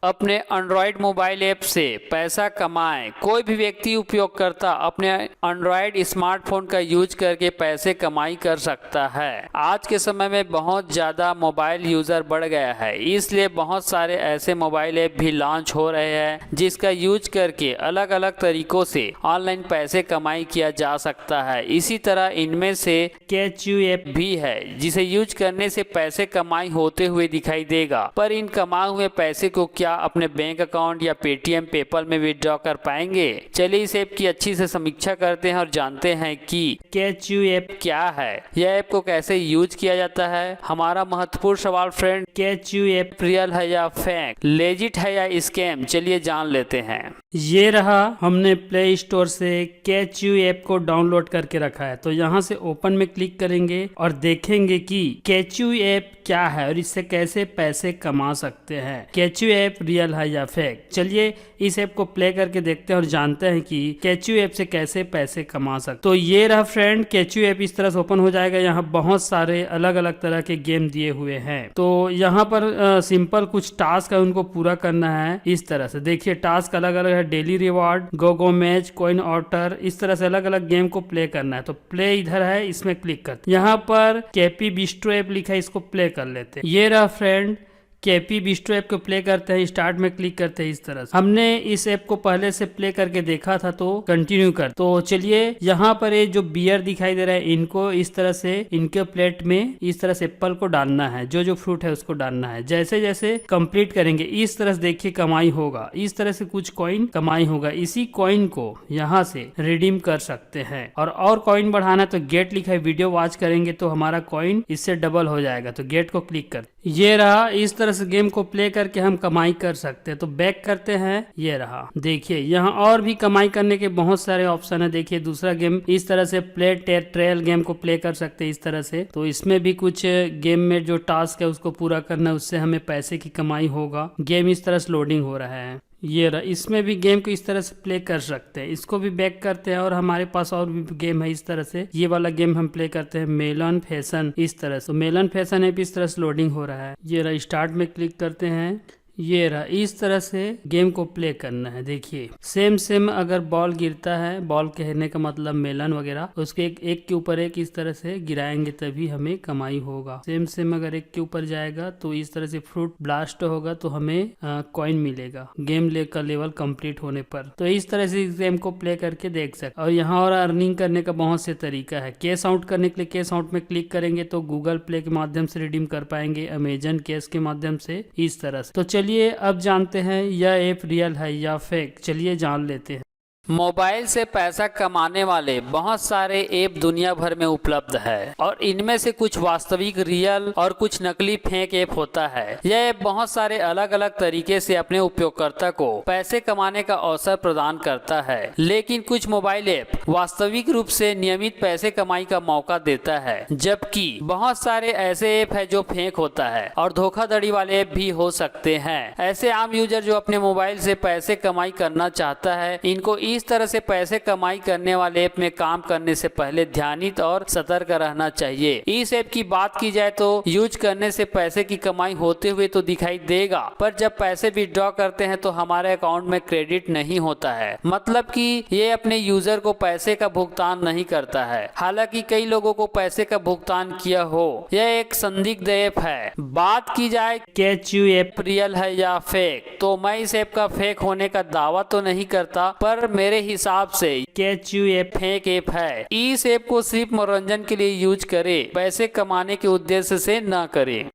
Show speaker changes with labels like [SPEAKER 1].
[SPEAKER 1] अपने Android mobile app से पैसा कमाएं। कोई भी व्यक्ति उपयोगकर्ता अपने एंड्रॉयड स्मार्टफोन का यूज करके पैसे कमाई कर सकता है। आज के समय में बहुत ज़्यादा मोबाइल यूज़र बढ़ गया है, इसलिए बहुत सारे ऐसे मोबाइल ऐप भी लॉन्च हो रहे हैं जिसका यूज करके अलग अलग तरीकों से ऑनलाइन पैसे कमाई किया जा सकता है। इसी तरह इनमें से कैचयू ऐप भी है जिसे यूज करने से पैसे कमाई होते हुए दिखाई देगा, पर इन कमाए हुए पैसे को क्या अपने बैंक अकाउंट या पेटीएम पेपल में विड्रॉ कर पाएंगे? चलिए इस ऐप की अच्छी से समीक्षा करते हैं और जानते हैं कि कैचयू ऐप क्या है, यह ऐप को कैसे यूज किया जाता है। हमारा महत्वपूर्ण सवाल फ्रेंड, कैचयू ऐप रियल है या फेक, लेजिट है या स्कैम, चलिए जान लेते हैं।
[SPEAKER 2] ये रहा, हमने प्ले स्टोर से कैचयू ऐप को डाउनलोड करके रखा है। तो यहाँ से ओपन में क्लिक करेंगे और देखेंगे कि कैचयू ऐप क्या है और इससे कैसे पैसे कमा सकते हैं। कैचयू ऐप रियल है या फेक, चलिए इस ऐप को प्ले करके देखते हैं और जानते हैं कि कैचयू ऐप से कैसे पैसे कमा सकते। तो ये रहा फ्रेंड, कैचयू ऐप इस तरह से ओपन हो जाएगा। यहाँ बहुत सारे अलग अलग तरह के गेम दिए हुए हैं। तो यहाँ पर सिंपल कुछ टास्क है, उनको पूरा करना है। इस तरह से देखिए, टास्क अलग अलग है, डेली रिवॉर्ड, गो मैच, कॉइन ऑर्डर, इस तरह से अलग अलग गेम को प्ले करना है। तो प्ले इधर है, इसमें क्लिक करते हैं। यहाँ पर कैपी बिस्ट्रो ऐप लिखा है, इसको प्ले कर लेते हैं। ये रहा फ्रेंड, कैपी बिस्ट्रो ऐप को प्ले करते हैं, स्टार्ट में क्लिक करते हैं। इस तरह से हमने इस ऐप को पहले से प्ले करके देखा था, तो कंटिन्यू कर। तो चलिए, यहाँ पर ये जो बियर दिखाई दे रहा है, इनको इस तरह से इनके प्लेट में इस तरह से एप्पल को डालना है, जो जो फ्रूट है उसको डालना है। जैसे जैसे कंप्लीट करेंगे इस तरह से देखिए कमाई होगा, इस तरह से कुछ कॉइन कमाई होगा। इसी कॉइन को यहाँ से रिडीम कर सकते हैं। और कॉइन बढ़ाना तो गेट लिखा है, वीडियो वॉच करेंगे तो हमारा कॉइन इससे डबल हो जाएगा। तो गेट को क्लिक कर, ये रहा, इस तरह से गेम को प्ले करके हम कमाई कर सकते हैं। तो बैक करते हैं, ये रहा, देखिए यहाँ और भी कमाई करने के बहुत सारे ऑप्शन है। देखिए दूसरा गेम इस तरह से प्ले ट्रेल गेम को प्ले कर सकते हैं इस तरह से। तो इसमें भी कुछ गेम में जो टास्क है उसको पूरा करना है, उससे हमें पैसे की कमाई होगा। गेम इस तरह से लोडिंग हो रहा है। ये रहा, इसमें भी गेम को इस तरह से प्ले कर सकते हैं। इसको भी बैक करते हैं और हमारे पास और भी गेम है इस तरह से। ये वाला गेम हम प्ले करते हैं, मेलन फैशन, इस तरह से। मेलन फैशन है, इस तरह से लोडिंग हो रहा है। ये रहा, स्टार्ट में क्लिक करते हैं। ये रहा, इस तरह से गेम को प्ले करना है। देखिए सेम अगर बॉल गिरता है, बॉल कहने का मतलब मेलन वगैरह, उसके एक के ऊपर एक इस तरह से गिराएंगे तभी हमें कमाई होगा। सेम अगर एक के ऊपर जाएगा तो इस तरह से फ्रूट ब्लास्ट होगा तो हमें कॉइन मिलेगा गेम का लेवल कंप्लीट होने पर। तो इस तरह से इस गेम को प्ले करके देख सकते। और यहाँ और अर्निंग करने का बहुत से तरीका है। कैश आउट करने के लिए कैश आउट में क्लिक करेंगे तो गूगल प्ले के माध्यम से रिडीम कर पाएंगे, अमेजन कैश के माध्यम से, इस तरह से। तो चलिए अब जानते हैं यह ऐप रियल है या फेक, चलिए जान लेते हैं।
[SPEAKER 1] मोबाइल से पैसा कमाने वाले बहुत सारे ऐप दुनिया भर में उपलब्ध है और इनमें से कुछ वास्तविक रियल और कुछ नकली फेक ऐप होता है। यह ऐप बहुत सारे अलग अलग तरीके से अपने उपयोगकर्ता को पैसे कमाने का अवसर प्रदान करता है, लेकिन कुछ मोबाइल ऐप वास्तविक रूप से नियमित पैसे कमाई का मौका देता है, जबकि बहुत सारे ऐसे ऐप है जो फेक होता है और धोखाधड़ी वाले ऐप भी हो सकते हैं। ऐसे आम यूजर जो अपने मोबाइल से पैसे कमाई करना चाहता है, इनको इस तरह से पैसे कमाई करने वाले ऐप में काम करने से पहले ध्यानित और सतर्क रहना चाहिए। इस ऐप की बात की जाए तो यूज करने से पैसे की कमाई होते हुए तो दिखाई देगा, पर जब पैसे विड्रॉ करते हैं तो हमारे अकाउंट में क्रेडिट नहीं होता है। मतलब कि ये अपने यूजर को पैसे का भुगतान नहीं करता है, हालांकि कई लोगों को पैसे का भुगतान किया हो। यह एक संदिग्ध ऐप है। बात की जाए
[SPEAKER 2] कैचयू ऐप
[SPEAKER 1] रियल है या फेक, तो मैं इस ऐप का फेक होने का दावा तो नहीं करता, पर मेरे हिसाब से
[SPEAKER 2] कैचयू ऐप
[SPEAKER 1] फेक ऐप है। इस ऐप को सिर्फ मनोरंजन के लिए यूज करें, पैसे कमाने के उद्देश्य से न करें।